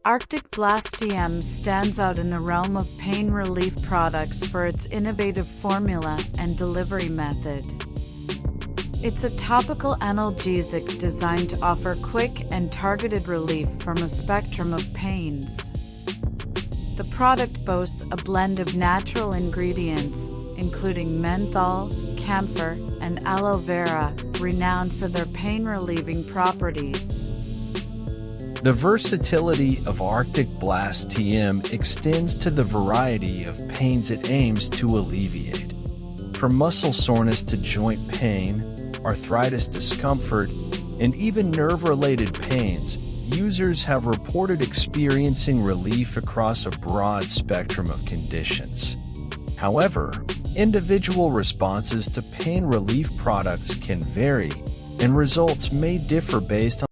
Arctic BlastTM stands out in the realm of pain relief products for its innovative formula and delivery method. It's a topical analgesic designed to offer quick and targeted relief from a spectrum of pains. The product boasts a blend of natural ingredients, including menthol, camphor, and aloe vera, renowned for their pain-relieving properties. The versatility of Arctic BlastTM extends to the variety of pains it aims to alleviate. From muscle soreness to joint pain, arthritis discomfort, and even nerve-related pains, users have reported experiencing relief across a broad spectrum of conditions. However, individual responses to pain relief products can vary, and results may differ based on